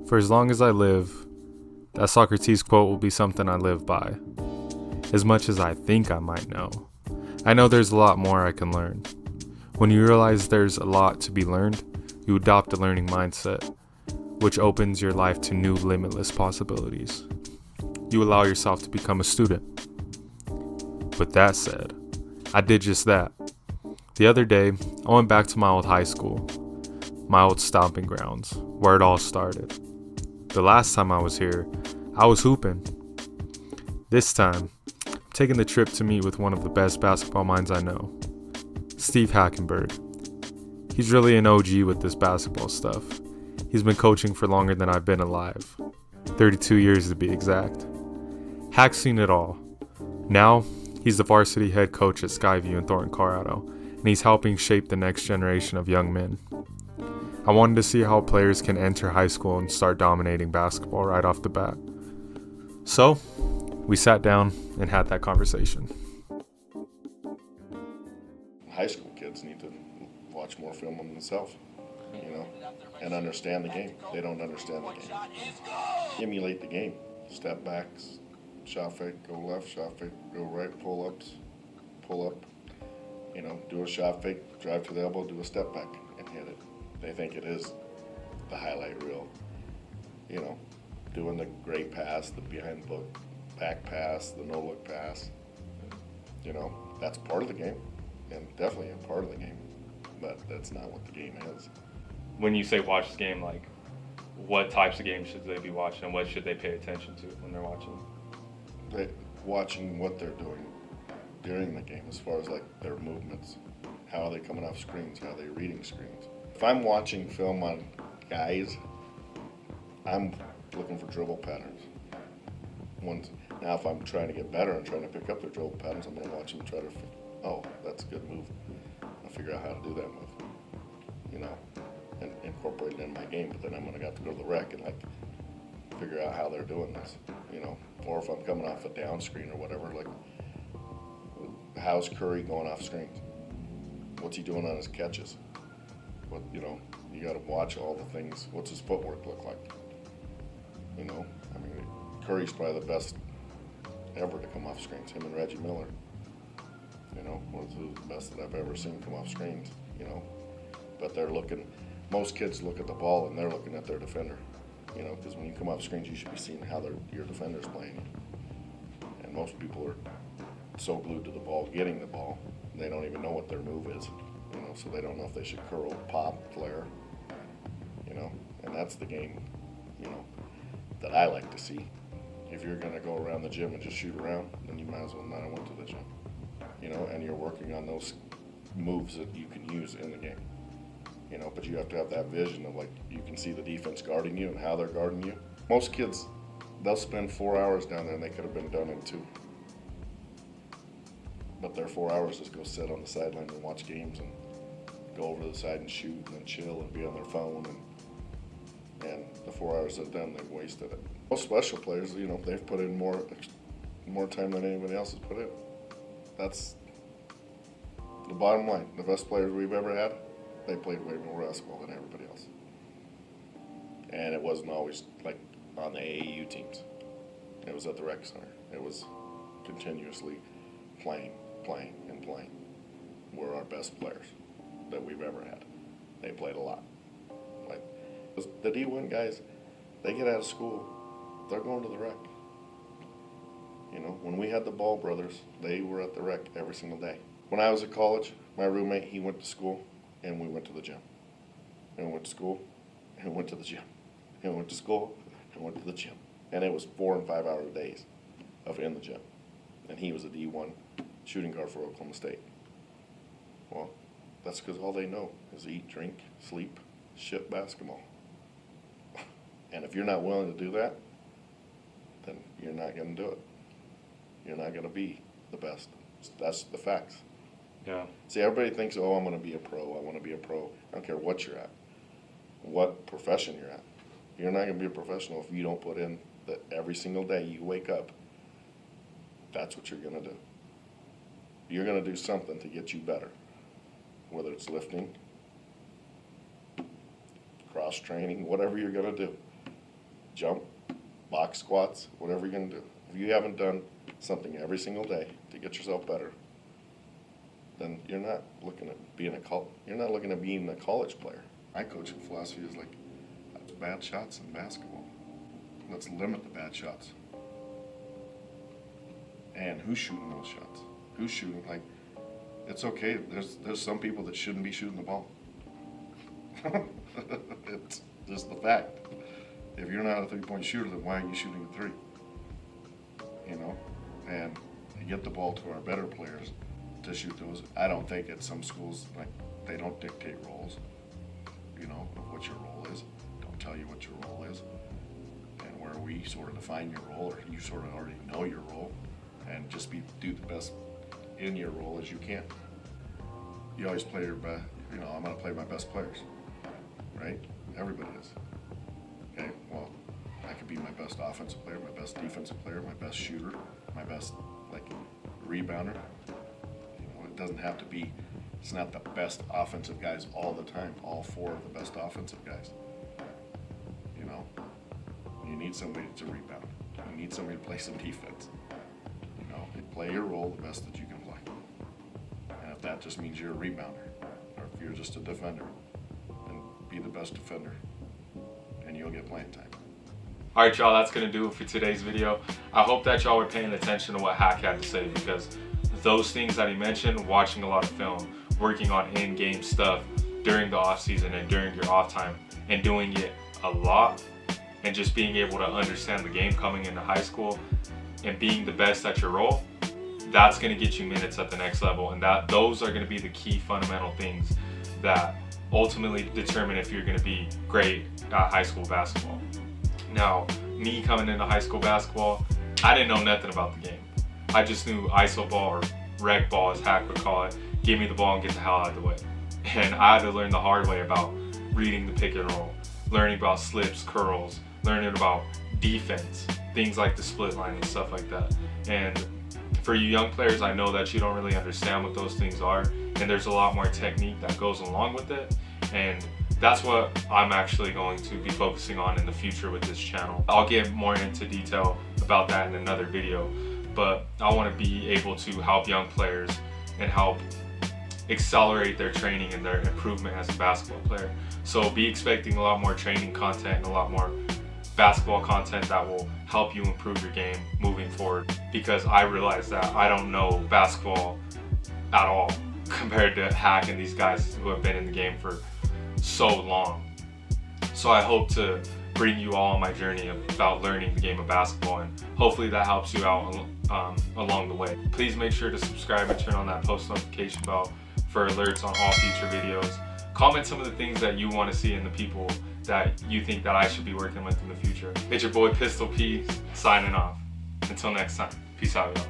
For as long as I live, that Socrates quote will be something I live by. As much as I think I might know, I know there's a lot more I can learn. When you realize there's a lot to be learned, you adopt a learning mindset, which opens your life to new limitless possibilities. You allow yourself to become a student. With that said, I did just that. The other day, I went back to my old high school, my old stomping grounds, where it all started. The last time I was here, I was hooping. This time, I'm taking the trip to meet with one of the best basketball minds I know, Steve Hackenberg. He's really an OG with this basketball stuff. He's been coaching for longer than I've been alive, 32 years to be exact. Hack's seen it all. Now, he's the varsity head coach at Skyview in Thornton, Colorado, and he's helping shape the next generation of young men. I wanted to see how players can enter high school and start dominating basketball right off the bat. So, we sat down and had that conversation. High school kids need to watch more film on themselves, and understand the game. They don't understand the game. Emulate the game. Step backs, shot fake, go left, shot fake, go right, pull-ups, pull up. Do a shot fake, drive to the elbow, do a step back, and hit it. They think it is the highlight reel. Doing the great pass, the behind the back pass, the no-look pass. That's part of the game, and definitely a part of the game, but that's not what the game is. When you say watch the game, what types of games should they be watching, and what should they pay attention to when they're watching? Watching what they're doing during the game, as far as their movements, how are they coming off screens, how are they reading screens. If I'm watching film on guys, I'm looking for dribble patterns. Now if I'm trying to get better and trying to pick up their dribble patterns, I'm going to watch them try to, that's a good move. I'll figure out how to do that move, and incorporate it in my game. But then I'm going to have to go to the rec and figure out how they're doing this, or if I'm coming off a down screen or whatever, how's Curry going off screens? What's he doing on his catches? You got to watch all the things. What's his footwork look like? Curry's probably the best ever to come off screens. Him and Reggie Miller. One of the best that I've ever seen come off screens. But they're looking. Most kids look at the ball and they're looking at their defender. Because when you come off screens, you should be seeing how your defender's playing. And most people are so glued to the ball, getting the ball, they don't even know what their move is. So they don't know if they should curl, pop, flare. And that's the game, that I like to see. If you're going to go around the gym and just shoot around, then you might as well not have went to the gym. And you're working on those moves that you can use in the game. But you have to have that vision of you can see the defense guarding you and how they're guarding you. Most kids, they'll spend 4 hours down there and they could have been done in 2. But their 4 hours is go sit on the sideline and watch games and go over to the side and shoot and then chill and be on their phone. And the 4 hours they've done, they've wasted it. Most special players, they've put in more time than anybody else has put in. That's the bottom line. The best players we've ever had, they played way more basketball than everybody else. And it wasn't always on the AAU teams. It was at the rec center. It was continuously playing, were our best players that we've ever had. They played a lot. The D1 guys, they get out of school, they're going to the rec. When we had the Ball brothers, they were at the rec every single day. When I was at college, my roommate, he went to school, and we went to the gym. And we went to school, and we went to the gym. And we went to school, and went to the gym. And it was 4 and 5 hour days of in the gym. And he was a D1 shooting guard for Oklahoma State. Well, that's because all they know is eat, drink, sleep, shit basketball. And if you're not willing to do that, then you're not going to do it. You're not going to be the best. That's the facts. Yeah. See, everybody thinks, I'm going to be a pro. I want to be a pro. I don't care what you're at, what profession you're at. You're not going to be a professional if you don't put in that every single day you wake up. That's what you're going to do. You're going to do something to get you better, whether it's lifting, cross training, whatever you're going to do. Jump, box squats, whatever you're going to do. If you haven't done something every single day to get yourself better, then you're not looking at being a college player. My coaching philosophy is like, bad shots in basketball. Let's limit the bad shots. And who's shooting those shots? Who's shooting? Like, it's okay. There's some people that shouldn't be shooting the ball. It's just the fact. If you're not a three-point shooter, then why are you shooting a three? You know? And you get the ball to our better players to shoot those. I don't think at some schools, like, they don't dictate roles, you know, of what your role is. Don't tell you what your role is. And where we sort of define your role, or you sort of already know your role, and just do the best in your role as you can. You always play your best, you know, I'm going to play my best players, right? Everybody is. Okay, well, I could be my best offensive player, my best defensive player, my best shooter, my best, like, rebounder. You know, it doesn't have to be, it's not the best offensive guys all the time, all four of the best offensive guys. You know, you need somebody to rebound. You need somebody to play some defense. You know, you play your role the best that you can play. And if that just means you're a rebounder, or if you're just a defender, then be the best defender, and you'll get playing time. Alright y'all, that's going to do it for today's video. I hope that y'all were paying attention to what Hack had to say, because those things that he mentioned, watching a lot of film, working on in-game stuff during the off season and during your off time, and doing it a lot, and just being able to understand the game coming into high school and being the best at your role, that's going to get you minutes at the next level. And those are going to be the key fundamental things that ultimately determine if you're going to be great at high school basketball. Now, me coming into high school basketball, I didn't know nothing about the game. I just knew iso ball, or rec ball as Hack would call it, give me the ball and get the hell out of the way. And I had to learn the hard way about reading the pick and roll, learning about slips, curls, learning about defense, things like the split line and stuff like that. And for you young players, I know that you don't really understand what those things are, and there's a lot more technique that goes along with it. And that's what I'm actually going to be focusing on in the future with this channel. I'll get more into detail about that in another video, but I want to be able to help young players and help accelerate their training and their improvement as a basketball player. So be expecting a lot more training content and a lot more basketball content that will help you improve your game moving forward, because I realize that I don't know basketball at all compared to Hack and these guys who have been in the game for so long. So I hope to bring you all on my journey about learning the game of basketball, and hopefully that helps you out along the way. Please make sure to subscribe and turn on that post notification bell for alerts on all future videos. Comment some of the things that you want to see in the people that you think that I should be working with in the future. It's your boy Pistol P signing off. Until next time, peace out y'all.